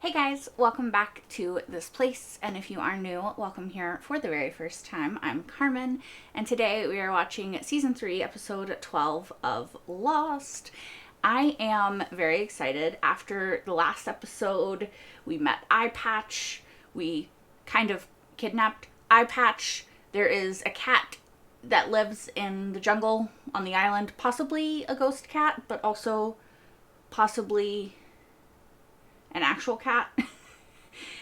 Hey guys, welcome back to this place, and if you are new, welcome here for the very first time. I'm Carmen, and today we are watching Season 3, Episode 12 of Lost. I am very excited. After the last episode, we met Eye Patch. We kind of kidnapped Eye Patch. There is a cat that lives in the jungle on the island, possibly a ghost cat, but also possibly an actual cat.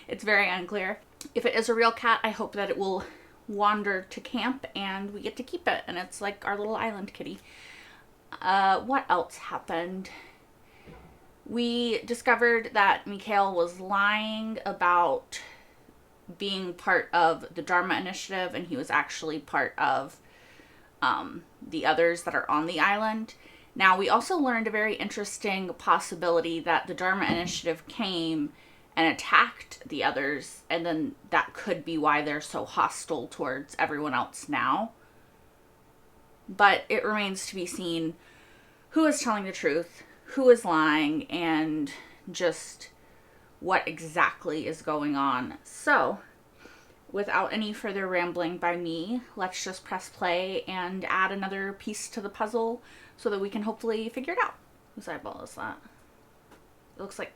It's very unclear. If it is a real cat, I hope that it will wander to camp and we get to keep it, and it's like our little island kitty. What else happened? We discovered that Mikhail was lying about being part of the Dharma Initiative, and he was actually part of the others that are on the island. Now, we also learned a very interesting possibility that the Dharma Initiative came and attacked the others, and then that could be why they're so hostile towards everyone else now. But it remains to be seen who is telling the truth, who is lying, and just what exactly is going on. So, without any further rambling by me, let's just press play and add another piece to the puzzle so that we can hopefully figure it out. Whose eyeball is that? It looks like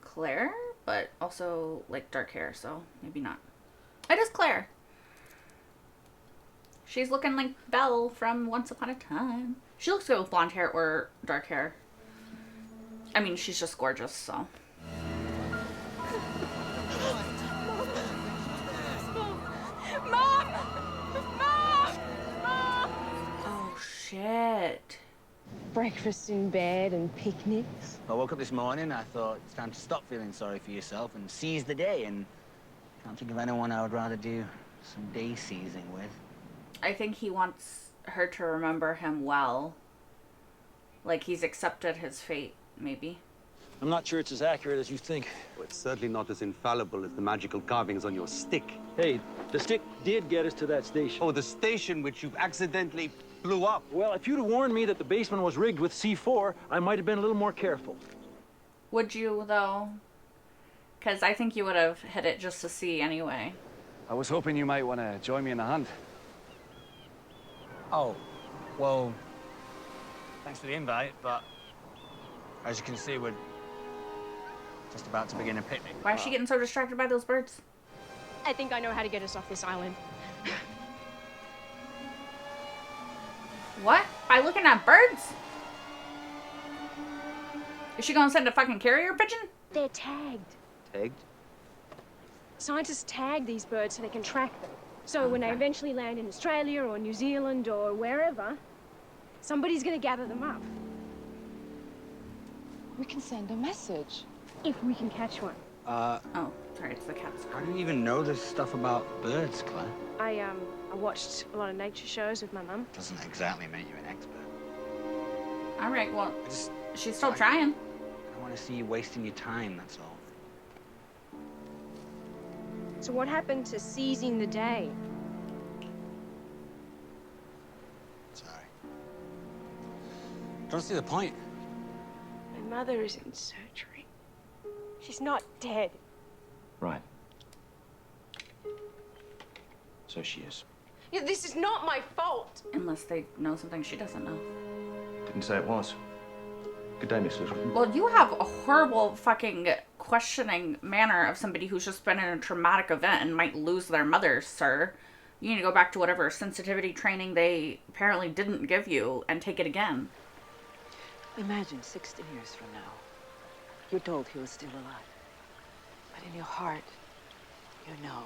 Claire, but also like dark hair, so maybe not. It is Claire. She's looking like Belle from Once Upon a Time. She looks good with blonde hair or dark hair. I mean, she's just gorgeous, so. Mom! Mom! Oh, shit. Breakfast in bed and picnics. I woke up this morning, I thought it's time to stop feeling sorry for yourself and seize the day, and can't think of anyone I would rather do some day seizing with. I think he wants her to remember him well. Like he's accepted his fate, maybe. I'm not sure it's as accurate as you think. Well, it's certainly not as infallible as the magical carvings on your stick. Hey, the stick did get us to that station. Oh, the station which you accidentally blew up. Well, if you'd have warned me that the basement was rigged with C4, I might have been a little more careful. Would you, though? Because I think you would have hit it just to see anyway. I was hoping you might want to join me in the hunt. Oh, well, thanks for the invite, but as you can see, we're just about to begin a picnic. Why is she getting so distracted by those birds? I think I know how to get us off this island. What? By looking at birds? Is she gonna send a fucking carrier pigeon? They're tagged. Tagged? Scientists tag these birds so they can track them. So when they eventually land in Australia or New Zealand or wherever, somebody's gonna gather them up. We can send a message. If we can catch one. Oh, sorry, it's the cats. How do you even know this stuff about birds, Claire? I watched a lot of nature shows with my mum. Doesn't exactly make you an expert. Alright, well, I just she's still trying. I want to see you wasting your time, that's all. So what happened to seizing the day? Sorry. Don't see the point. My mother is in surgery. She's not dead. Right. So she is. Yeah, this is not my fault. Unless they know something she doesn't know. Didn't say it was. Good day, Miss Little. Well, you have a horrible fucking questioning manner of somebody who's just been in a traumatic event and might lose their mother, sir. You need to go back to whatever sensitivity training they apparently didn't give you and take it again. Imagine 60 years from now, you're told he was still alive. But in your heart, you know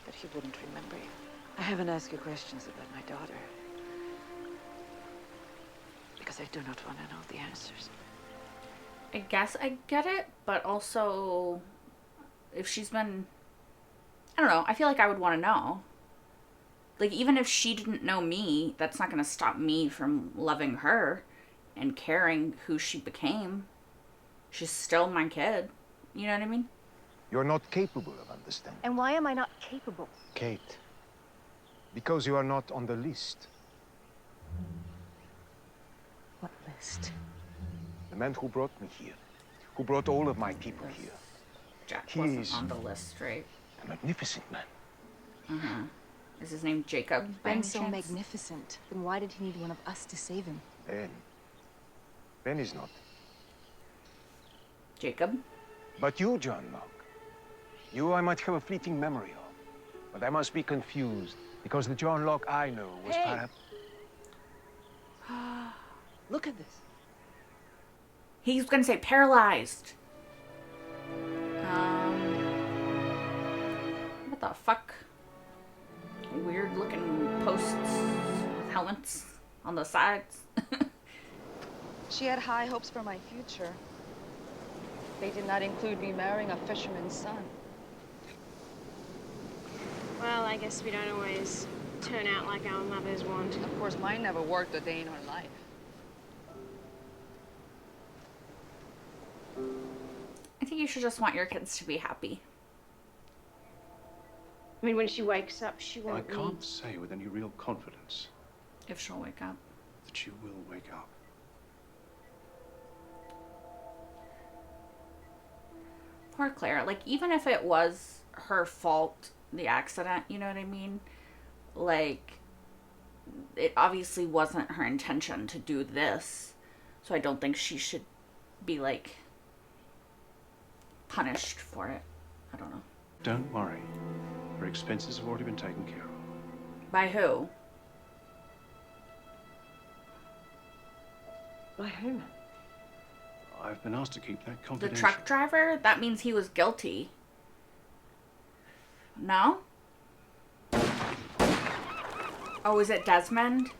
that he wouldn't remember you. I haven't asked you questions about my daughter, because I do not want to know the answers. I guess I get it, but also, if she's been, I don't know, I feel like I would want to know. Like, even if she didn't know me, that's not going to stop me from loving her and caring who she became. She's still my kid. You know what I mean? You're not capable of understanding. And why am I not capable? Kate, because you are not on the list. What list? The man who brought me here who brought all of my people here. Jack He wasn't is on the list, right? a magnificent man. Uh-huh. Is his name Jacob? by any Ben's so chance? magnificent. Then why did he need one of us to save him? Ben is not. Jacob? But you, John Locke. You I might have a fleeting memory of. But I must be confused, because the John Locke I know was Hey. perhaps... Look at this. He's gonna say paralyzed. What the fuck? Weird looking posts with helmets on the sides. She had high hopes for my future. They did not include me marrying a fisherman's son. Well, I guess we don't always turn out like our mothers want. Of course, mine never worked a day in her life. I think you should just want your kids to be happy. I mean, when she wakes up, she I won't can't need... say with any real confidence If she'll wake up. that she will wake up. Poor Claire. Like, even if it was her fault, the accident, you know what I mean? Like, it obviously wasn't her intention to do this. So I don't think she should be, like, punished for it. I don't know. Don't worry. Her expenses have already been taken care of. By who? By whom? I've been asked to keep that The confidential. truck driver? That means he was guilty. No? Oh, is it Desmond?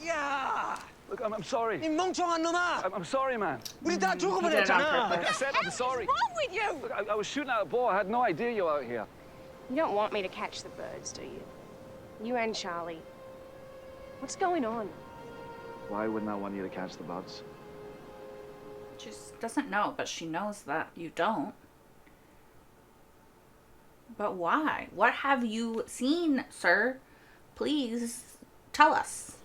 Yeah! Look, I'm sorry. 이 멍청한 놈아! I'm sorry, man. 우리 다 He did it on 죽어버렸잖아. purpose. I said I'm sorry. What's wrong with you? Look, I was shooting at a ball. I had no idea you were out here. You don't want me to catch the birds, do you? You and Charlie. What's going on? Why wouldn't I want you to catch the bugs? She just doesn't know, but she knows that you don't. But why? What have you seen, sir? Please tell us.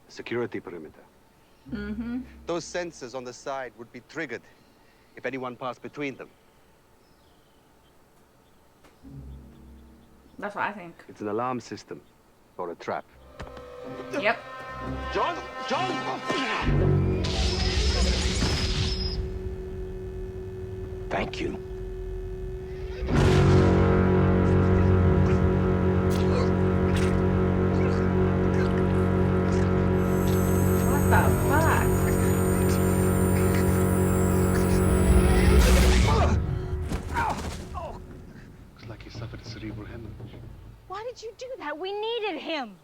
Security perimeter. Mm-hmm. Those sensors on the side would be triggered if anyone passed between them. That's what I think. It's an alarm system or a trap. Yep. John! John! Thank you. What the fuck? Looks like he suffered a cerebral hemorrhage. Why did you do that? We needed him.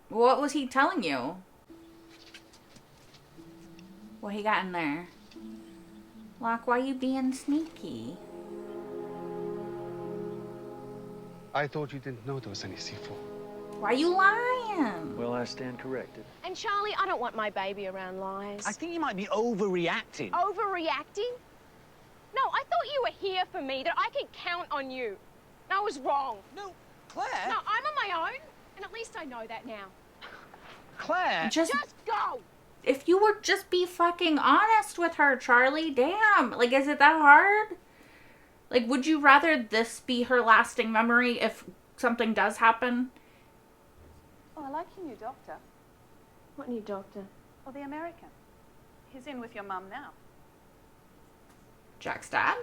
What was he telling you? What he got in there? Locke, why you being sneaky? I thought you didn't know there was any C4. Why you lying? Well, I stand corrected. And Charlie, I don't want my baby around lies. I think you might be overreacting. Overreacting? No, I thought you were here for me, that I could count on you. And I was wrong. No, Claire. No, I'm on my own, and at least I know that now. Claire. Just go! if you would just be fucking honest with her, Charlie. Damn. Like, is it that hard? Like, would you rather this be her lasting memory if something does happen? Oh, I like your new doctor. What new doctor? Oh, the American. He's in with your mum now. Jack's dad?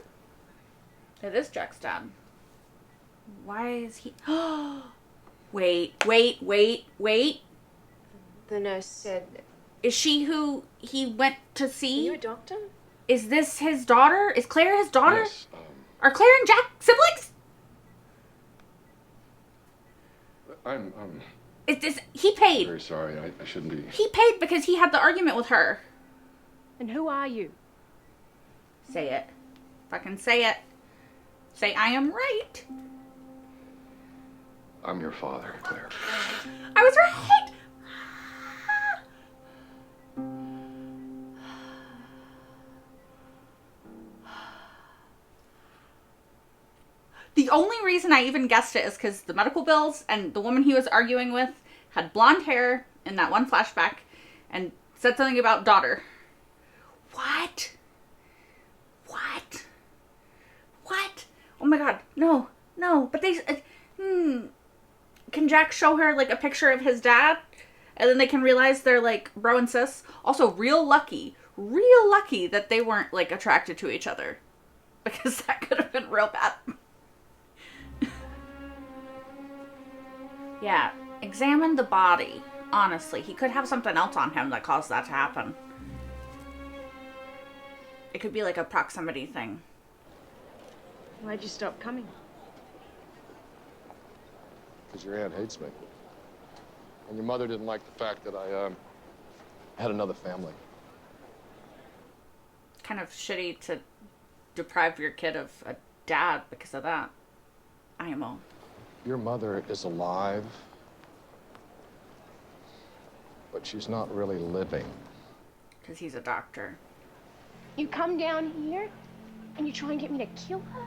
It is Jack's dad. Why is he... Wait. The nurse said... Is she who he went to Are see? you a doctor? Is this his daughter? Is Claire his daughter? Yes, Are Claire and Jack siblings? I'm Is this... He paid. very sorry. I shouldn't be. He paid because he had the argument with her. And who are you? Say it. Fucking say it. Say I am right. I'm your father, Claire. I was right. The only reason I even guessed it is because the medical bills and the woman he was arguing with had blonde hair in that one flashback and said something about daughter. What? What? my god, no, no. But they, can Jack show her like a picture of his dad, and then they can realize they're like bro and sis. Also, real lucky that they weren't like attracted to each other, because that could have been real bad. Yeah, examine the body. Honestly, he could have something else on him that caused that to happen. It could be like a proximity thing. Why'd you stop coming? Because your aunt hates me. And your mother didn't like the fact that I had another family. Kind of shitty to deprive your kid of a dad because of that. IMO. Your mother is alive, but she's not really living. Because he's a doctor. You come down here and you try and get me to kill her?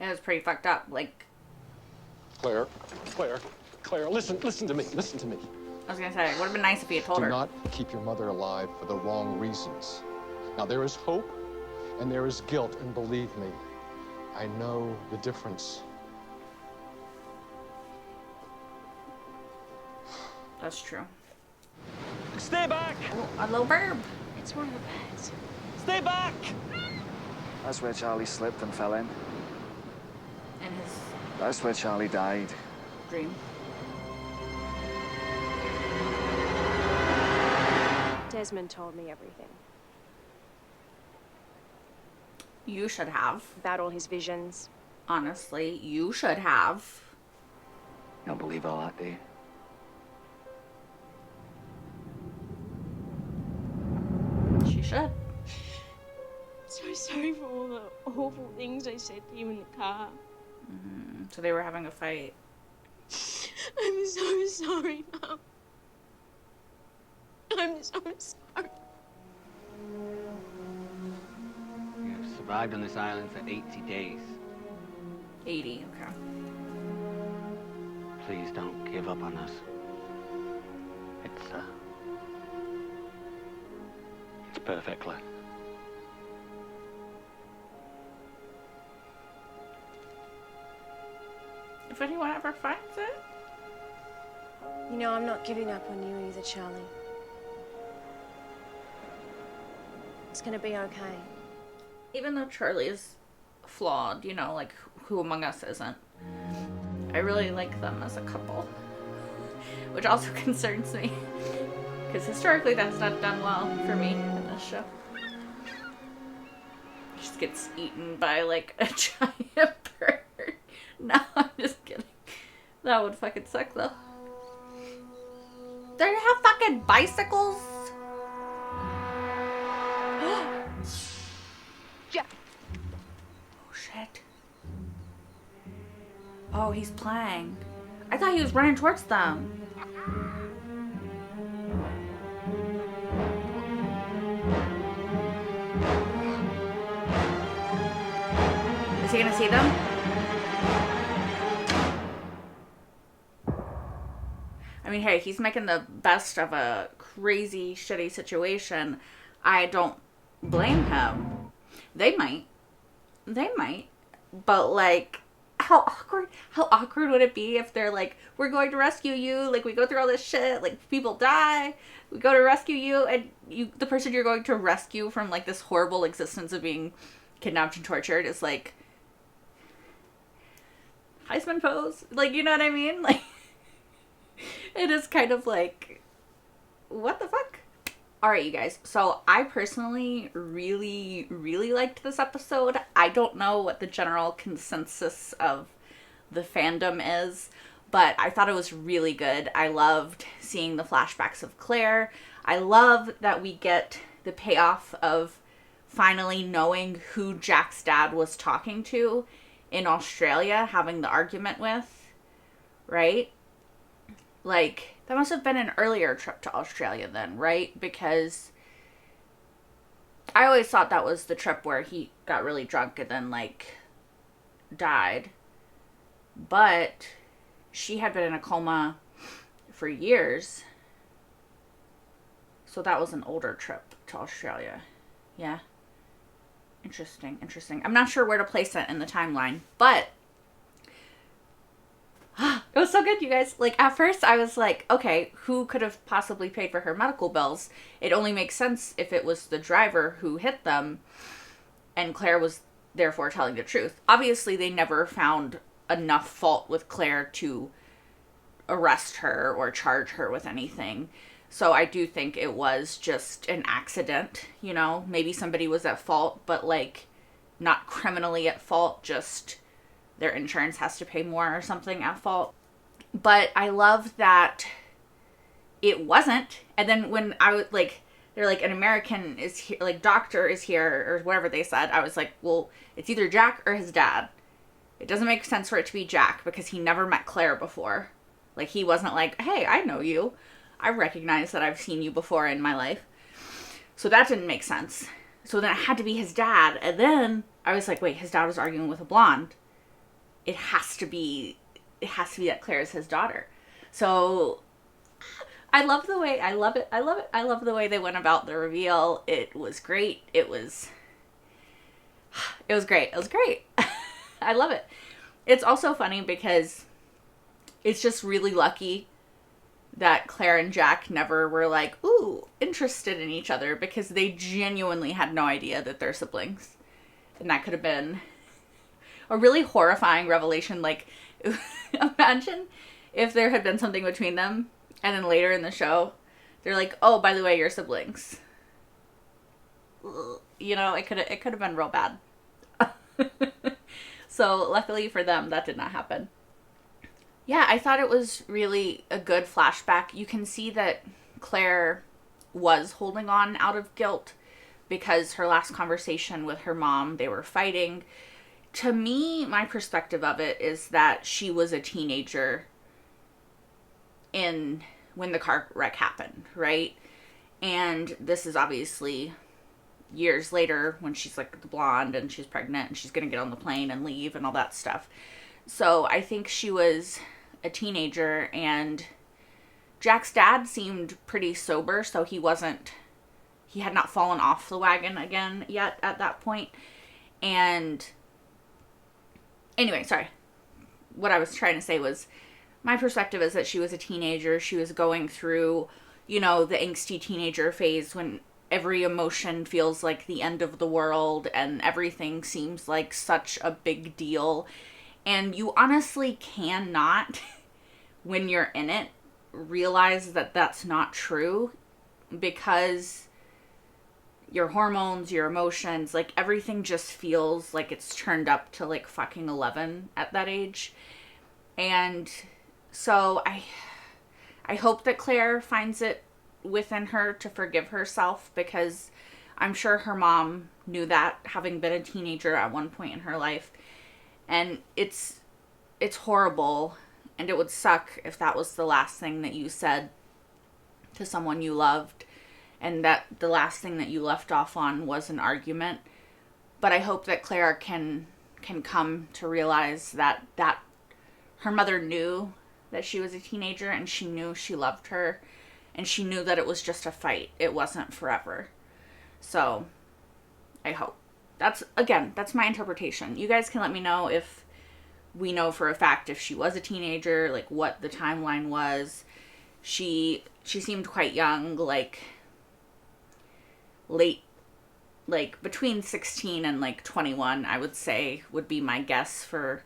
It was pretty fucked up. Like, Claire, listen to me. I was gonna say, it would have been nice if he had told her. Do not keep your mother alive for the wrong reasons. Now, there is hope and there is guilt, and believe me, I know the difference. That's true. Stay back! A little burb. It's one of the beds. Stay back! That's where Charlie slipped and fell in. In his That's where Charlie died. dream. Desmond told me everything. You should have. About all his visions. Honestly, you should have. You don't believe all that, do you? She should. So sorry for all the awful things I said to you in the car. So they were having a fight. I'm so sorry, Mum. I'm so sorry. You've survived on this island for 80 days. 80, okay. Please don't give up on us. It's perfectly. If anyone ever finds it. You know, I'm not giving up on you either, Charlie. It's gonna be okay. Even though Charlie is flawed, you know, like, who among us isn't? I really like them as a couple. Which also concerns me. Because historically that's not done well for me in this show. Just gets eaten by, like, a giant bird. No, I'm just kidding. That would fucking suck, though. They have fucking bicycles? Jack. Oh, shit. Oh, he's playing. I thought he was running towards them. Is he gonna see them? I mean, hey, he's making the best of a crazy, shitty situation. I don't blame him. They might. But, like, how awkward would it be if they're like, we're going to rescue you, like, we go through all this shit, like, people die, we go to rescue you, and the person you're going to rescue from, like, this horrible existence of being kidnapped and tortured is, like, Heisman pose? Like, you know what I mean? Like, it is kind of like, what the fuck? Alright, you guys. So, I personally really, really liked this episode. I don't know what the general consensus of the fandom is, but I thought it was really good. I loved seeing the flashbacks of Claire. I love that we get the payoff of finally knowing who Jack's dad was talking to in Australia, having the argument with, right? Like, that must have been an earlier trip to Australia then, right? Because I always thought that was the trip where he got really drunk and then, like, died. But she had been in a coma for years. So that was an older trip to Australia. Yeah. Interesting, interesting. I'm not sure where to place it in the timeline, but it was so good, you guys. Like, at first I was like, okay, who could have possibly paid for her medical bills? It only makes sense if it was the driver who hit them and Claire was therefore telling the truth. Obviously, they never found enough fault with Claire to arrest her or charge her with anything. So I do think it was just an accident, you know? Maybe somebody was at fault, but, like, not criminally at fault, just their insurance has to pay more or something at fault. But I love that it wasn't. And then when I was, like, they're like, an American is here, like, doctor is here, or whatever they said, I was like, well, it's either Jack or his dad. It doesn't make sense for it to be Jack, because he never met Claire before. Like, he wasn't like, hey, I know you. I recognize that I've seen you before in my life. So that didn't make sense. So then it had to be his dad. And then I was like, wait, his dad was arguing with a blonde. It has to be that Claire is his daughter. So I love the way, I love it. I love the way they went about the reveal. It was great. It was great. It was great. I love it. It's also funny because it's just really lucky that Claire and Jack never were like, ooh, interested in each other, because they genuinely had no idea that they're siblings. And that could have been a really horrifying revelation. Like, imagine if there had been something between them, and then later in the show, they're like, oh, by the way, you're siblings. You know, it could have been real bad. So luckily for them, that did not happen. Yeah, I thought it was really a good flashback. You can see that Claire was holding on out of guilt because her last conversation with her mom, they were fighting. To me, my perspective of it is that she was a teenager when the car wreck happened, right? And this is obviously years later when she's like the blonde and she's pregnant and she's going to get on the plane and leave and all that stuff. So I think she was a teenager, and Jack's dad seemed pretty sober, so he had not fallen off the wagon again yet at that point. And anyway, sorry. What I was trying to say was, my perspective is that she was a teenager. She was going through, you know, the angsty teenager phase when every emotion feels like the end of the world and everything seems like such a big deal. And you honestly cannot, when you're in it, realize that that's not true, because your hormones, your emotions, like, everything just feels like it's turned up to, like, fucking 11 at that age. And so I hope that Claire finds it within her to forgive herself, because I'm sure her mom knew that, having been a teenager at one point in her life. And it's horrible, and it would suck if that was the last thing that you said to someone you loved, and that the last thing that you left off on was an argument. But I hope that Claire can come to realize that her mother knew that she was a teenager, and she knew she loved her, and she knew that it was just a fight. It wasn't forever. So I hope. That's my interpretation. You guys can let me know if we know for a fact if she was a teenager, like what the timeline was. She seemed quite young, like late, like between 16 and like 21, I would say, would be my guess for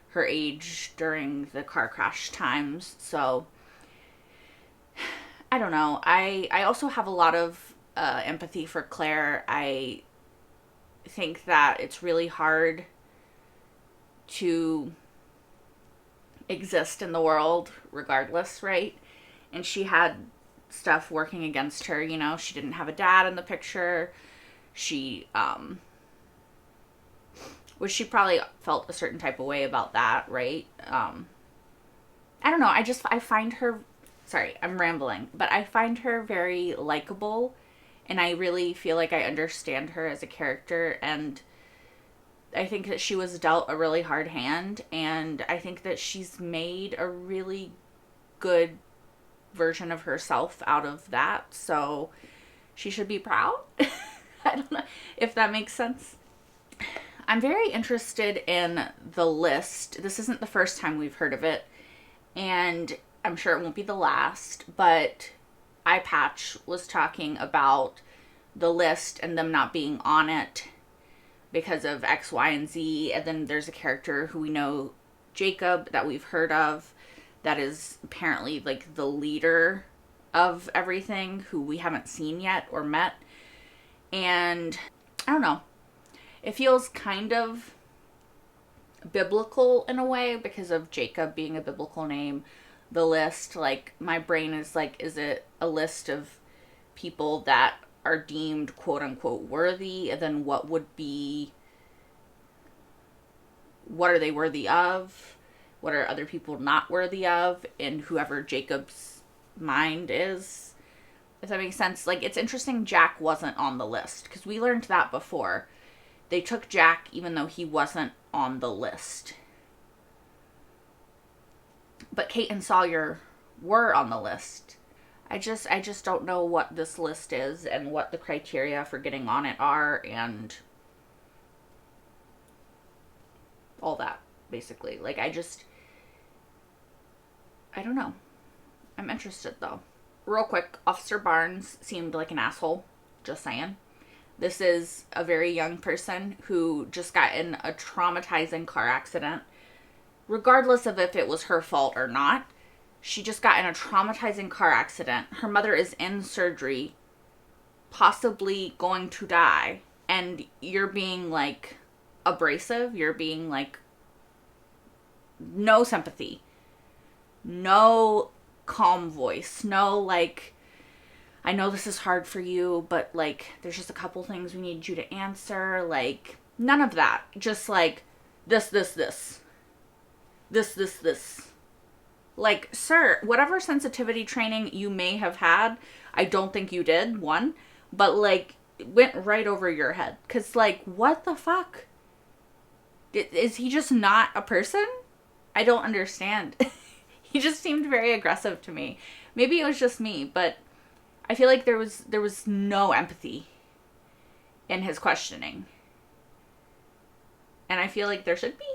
her age during the car crash times. So I don't know. I also have a lot of empathy for Claire. I think that it's really hard to exist in the world regardless, right? And she had stuff working against her, you know. She didn't have a dad in the picture. She she probably felt a certain type of way about that, right? I don't know. I find her, sorry, I'm rambling, but I find her very likable, and I really feel like I understand her as a character, and I think that she was dealt a really hard hand, and I think that she's made a really good version of herself out of that, so she should be proud. I don't know if that makes sense. I'm very interested in the list. This isn't the first time we've heard of it, and I'm sure it won't be the last, but Eye Patch was talking about the list and them not being on it because of X, Y, and Z. And then there's a character who we know, Jacob, that we've heard of, that is apparently like the leader of everything, who we haven't seen yet or met. And I don't know. It feels kind of biblical in a way because of Jacob being a biblical name. The list, like, my brain is like, is it a list of people that are deemed quote unquote worthy? And then what are they worthy of? What are other people not worthy of? And whoever Jacob's mind is, if that makes sense. Like, it's interesting Jack wasn't on the list, because we learned that before. They took Jack even though he wasn't on the list. But Kate and Sawyer were on the list. I just don't know what this list is and what the criteria for getting on it are and all that, basically. Like, I don't know. I'm interested, though. Real quick, Officer Barnes seemed like an asshole. Just saying. This is a very young person who just got in a traumatizing car accident. Regardless of if it was her fault or not, she just got in a traumatizing car accident. Her mother is in surgery, possibly going to die. And you're being, like, abrasive. You're being, like, no sympathy. No calm voice. No, like, I know this is hard for you, but, like, there's just a couple things we need you to answer. Like, none of that. Just, like, this. Like, sir, whatever sensitivity training you may have had, I don't think you did, one. But, like, it went right over your head. Because, like, what the fuck? Is he just not a person? I don't understand. He just seemed very aggressive to me. Maybe it was just me, but I feel like there was no empathy in his questioning. And I feel like there should be.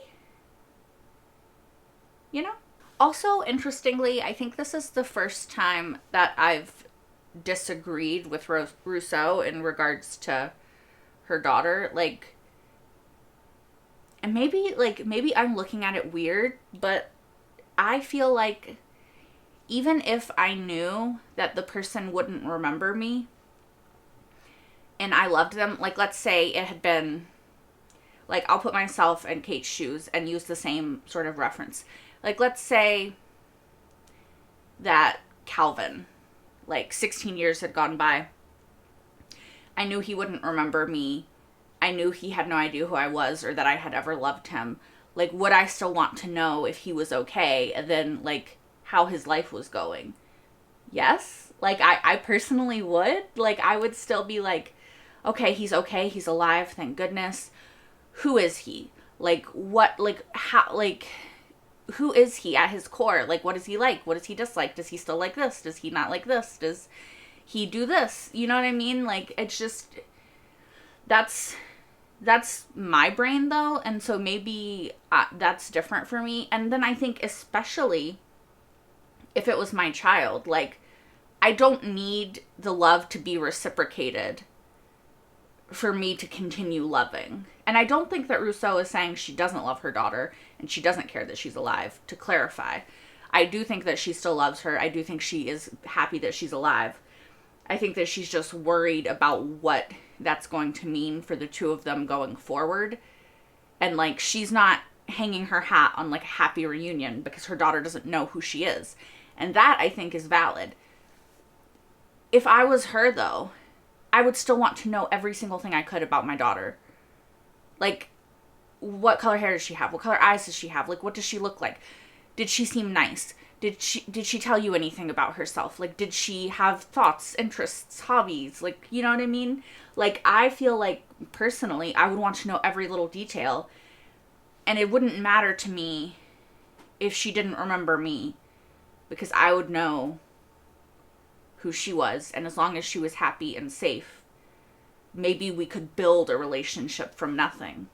You know? Also, interestingly, I think this is the first time that I've disagreed with Rousseau in regards to her daughter. Like, and maybe I'm looking at it weird, but I feel like even if I knew that the person wouldn't remember me and I loved them, like, let's say it had been, like, I'll put myself in Kate's shoes and use the same sort of reference. Like, let's say that Calvin, like, 16 years had gone by. I knew he wouldn't remember me. I knew he had no idea who I was or that I had ever loved him. Like, would I still want to know if he was okay and then, like, how his life was going? Yes. Like, I personally would. Like, I would still be like, okay, he's alive, thank goodness. Who is he? Like, what, like, how, like, who is he at his core? Like, what is he like? What does he dislike? Does he still like this? Does he not like this? Does he do this? You know what I mean? Like, it's just, that's my brain, though, and so maybe that's different for me. And then I think especially if it was my child, like, I don't need the love to be reciprocated for me to continue loving. And I don't think that Rousseau is saying she doesn't love her daughter and she doesn't care that she's alive, to clarify. I do think that she still loves her. I do think she is happy that she's alive. I think that she's just worried about what that's going to mean for the two of them going forward. And, like, she's not hanging her hat on, like, a happy reunion because her daughter doesn't know who she is. And that, I think, is valid. If I was her, though, I would still want to know every single thing I could about my daughter. Like, what color hair does she have? What color eyes does she have? Like, what does she look like? Did she seem nice? Did she tell you anything about herself? Like, did she have thoughts, interests, hobbies? Like, you know what I mean? Like, I feel like, personally, I would want to know every little detail. And it wouldn't matter to me if she didn't remember me. Because I would know who she was. And as long as she was happy and safe, maybe we could build a relationship from nothing.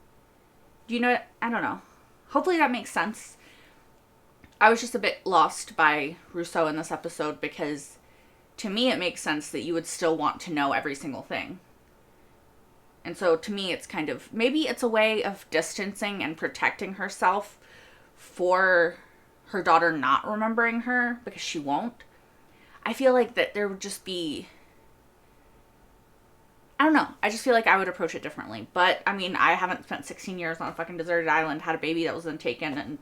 Do you know? I don't know. Hopefully that makes sense. I was just a bit lost by Rousseau in this episode because to me it makes sense that you would still want to know every single thing. And so to me it's kind of, maybe it's a way of distancing and protecting herself for her daughter not remembering her, because she won't. I feel like that there would just be, I don't know. I just feel like I would approach it differently. But, I mean, I haven't spent 16 years on a fucking deserted island, had a baby that was then taken and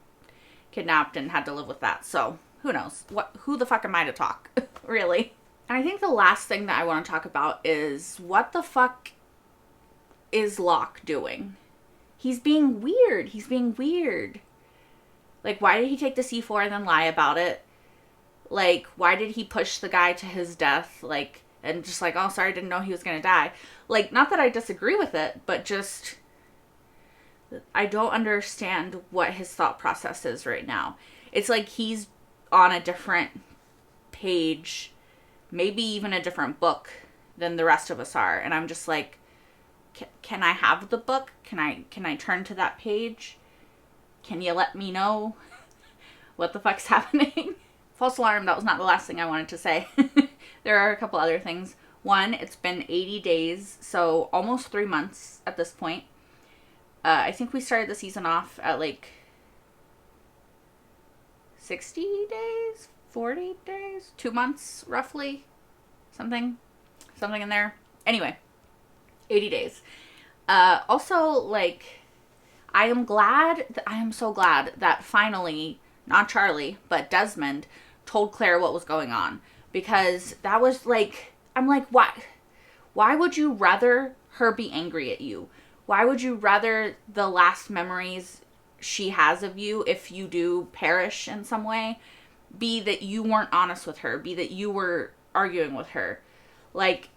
kidnapped and had to live with that. So, who knows? Who the fuck am I to talk? Really? And I think the last thing that I want to talk about is, what the fuck is Locke doing? He's being weird. He's being weird. Like, why did he take the C4 and then lie about it? Like, why did he push the guy to his death? Like, and just like, oh, sorry, didn't know he was going to die. Like, not that I disagree with it, but just, I don't understand what his thought process is right now. It's like he's on a different page, maybe even a different book than the rest of us are. And I'm just like, can I have the book? Can I turn to that page? Can you let me know what the fuck's happening? False alarm, that was not the last thing I wanted to say. There are a couple other things. One, it's been 80 days, so almost 3 months at this point. I think we started the season off at like 60 days? 40 days? 2 months, roughly? Something in there. Anyway, 80 days. Also, like, I am so glad that finally, not Charlie, but Desmond told Claire what was going on. Because that was like, I'm like, why would you rather her be angry at you? Why would you rather the last memories she has of you, if you do perish in some way, be that you weren't honest with her, be that you were arguing with her? Like,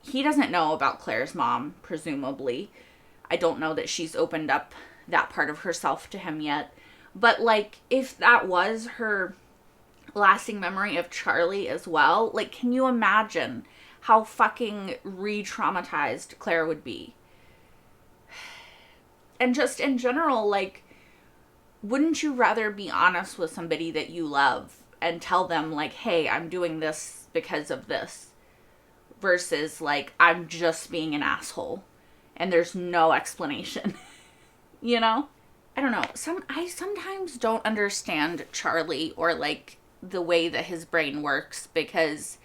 he doesn't know about Claire's mom, presumably. I don't know that she's opened up that part of herself to him yet. But, like, if that was her lasting memory of Charlie as well, like, can you imagine how fucking re-traumatized Claire would be? And just in general, like, wouldn't you rather be honest with somebody that you love and tell them, like, hey, I'm doing this because of this, versus, like, I'm just being an asshole and there's no explanation? You know? I don't know. I sometimes don't understand Charlie, or, like, the way that his brain works, because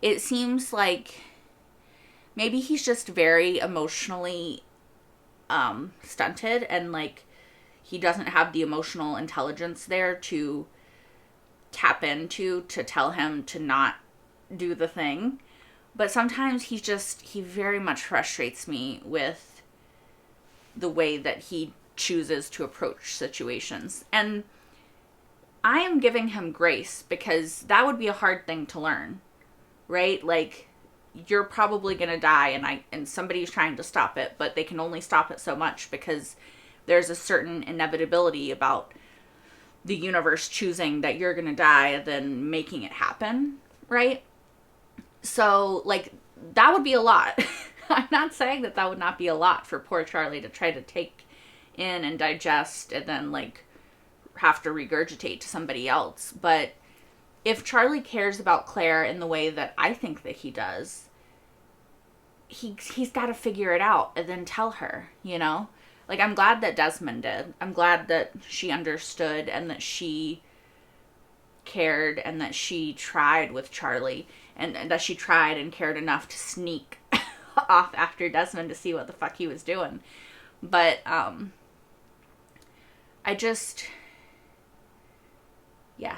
it seems like maybe he's just very emotionally stunted, and, like, he doesn't have the emotional intelligence there to tap into to tell him to not do the thing. But sometimes he very much frustrates me with the way that he chooses to approach situations. And I am giving him grace, because that would be a hard thing to learn, right? Like, you're probably going to die and somebody's trying to stop it, but they can only stop it so much, because there's a certain inevitability about the universe choosing that you're going to die and then making it happen, right? So, like, that would be a lot. I'm not saying that would not be a lot for poor Charlie to try to take in and digest and then, like, have to regurgitate to somebody else. But if Charlie cares about Claire in the way that I think that he does, he's got to figure it out and then tell her, you know? Like, I'm glad that Desmond did. I'm glad that she understood and that she cared and that she tried with Charlie, and that she tried and cared enough to sneak off after Desmond to see what the fuck he was doing. But, yeah.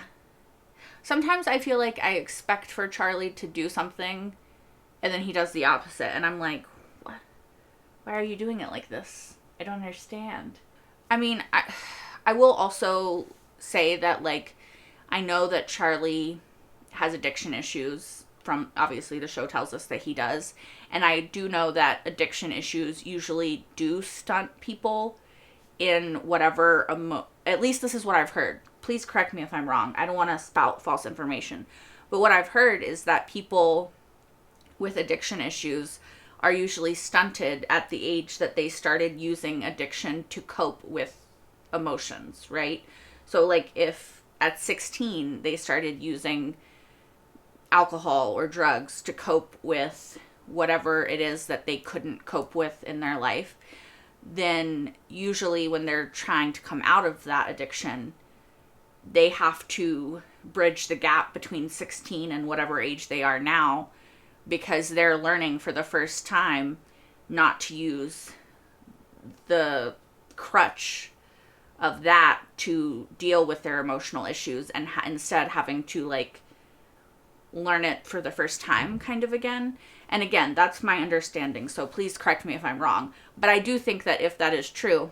Sometimes I feel like I expect for Charlie to do something, and then he does the opposite, and I'm like, what? Why are you doing it like this? I don't understand. I mean, I will also say that, like, I know that Charlie has addiction issues, from, obviously, the show tells us that he does, and I do know that addiction issues usually do stunt people in whatever, at least this is what I've heard. Please correct me if I'm wrong. I don't want to spout false information. But what I've heard is that people with addiction issues are usually stunted at the age that they started using addiction to cope with emotions, right? So like if at 16 they started using alcohol or drugs to cope with whatever it is that they couldn't cope with in their life, then usually when they're trying to come out of that addiction, they have to bridge the gap between 16 and whatever age they are now, because they're learning for the first time not to use the crutch of that to deal with their emotional issues, and instead having to like learn it for the first time kind of again. And again, that's my understanding, so please correct me if I'm wrong, but I do think that if that is true,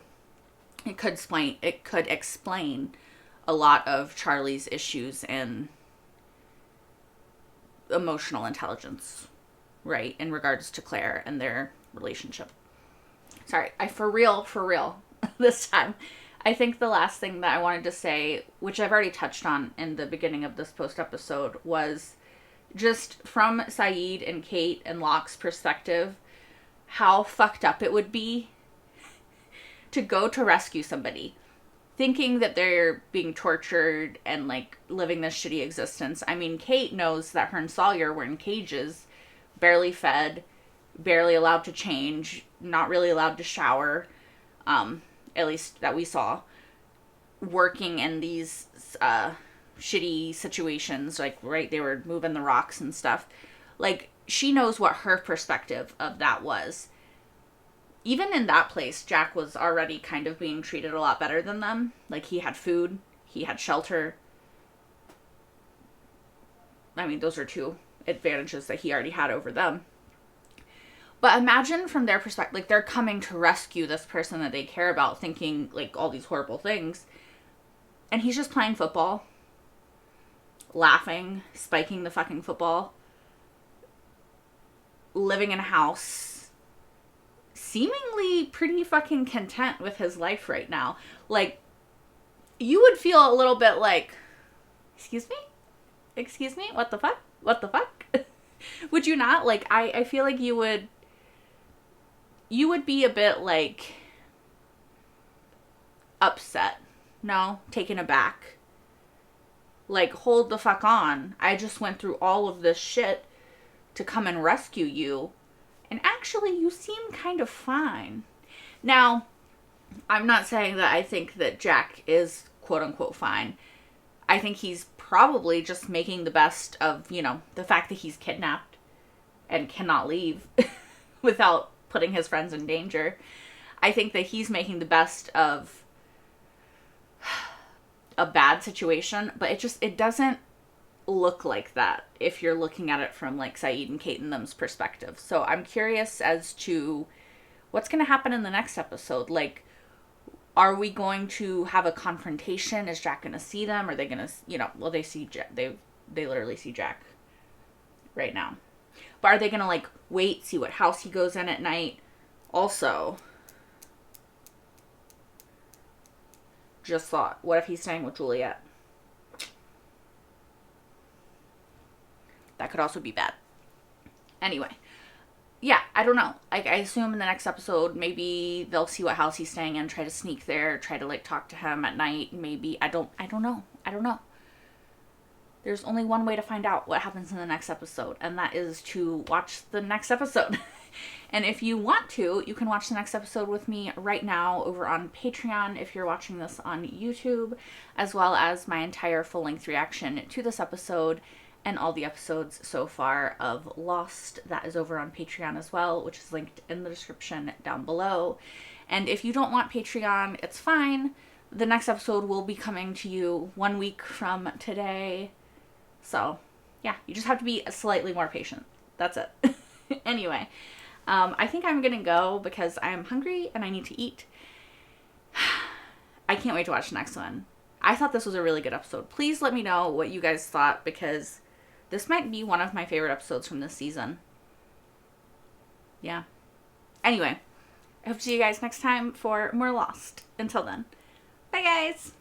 it could explain a lot of Charlie's issues and emotional intelligence, right, in regards to Claire and their relationship. Sorry, I for real this time. I think the last thing that I wanted to say, which I've already touched on in the beginning of this post episode, was just from Saeed and Kate and Locke's perspective, how fucked up it would be to go to rescue somebody, thinking that they're being tortured and like living this shitty existence. I mean, Kate knows that her and Sawyer were in cages, barely fed, barely allowed to change, not really allowed to shower, at least that we saw, working in these shitty situations, like, right, they were moving the rocks and stuff. Like, she knows what her perspective of that was. Even in that place, Jack was already kind of being treated a lot better than them. Like, he had food, he had shelter. I mean, those are two advantages that he already had over them. But imagine from their perspective, like, they're coming to rescue this person that they care about, thinking, like, all these horrible things. And he's just playing football, laughing, spiking the fucking football, living in a house, seemingly pretty fucking content with his life right now. Like, you would feel a little bit like, excuse me? Excuse me? What the fuck? What the fuck? Would you not? Like, I feel like you would be a bit, like, upset. No? Taken aback. Like, hold the fuck on. I just went through all of this shit to come and rescue you. And actually, you seem kind of fine. Now, I'm not saying that I think that Jack is quote-unquote fine. I think he's probably just making the best of, you know, the fact that he's kidnapped and cannot leave without putting his friends in danger. I think that he's making the best of a bad situation, but it doesn't look like that if you're looking at it from, like, Saeed and Kate and them's perspective. So I'm curious as to what's going to happen in the next episode. Like, are we going to have a confrontation? Is Jack going to see them? Are they going to, you know, well, they see Jack. They literally see Jack right now. But are they going to, like, wait, see what house he goes in at night? Also, just thought, what if he's staying with Juliet? That could also be bad. Anyway, yeah, I don't know. Like, I assume in the next episode, maybe they'll see what house he's staying in, try to sneak there, try to, like, talk to him at night. Maybe, I don't know. There's only one way to find out what happens in the next episode, and that is to watch the next episode. And if you want to, you can watch the next episode with me right now over on Patreon if you're watching this on YouTube, as well as my entire full-length reaction to this episode and all the episodes so far of Lost. That is over on Patreon as well, which is linked in the description down below. And if you don't want Patreon, it's fine. The next episode will be coming to you 1 week from today. So, yeah, you just have to be slightly more patient. That's it. Anyway, I think I'm gonna go because I'm hungry and I need to eat. I can't wait to watch the next one. I thought this was a really good episode. Please let me know what you guys thought, because this might be one of my favorite episodes from this season. Yeah. Anyway, I hope to see you guys next time for more Lost. Until then, bye guys!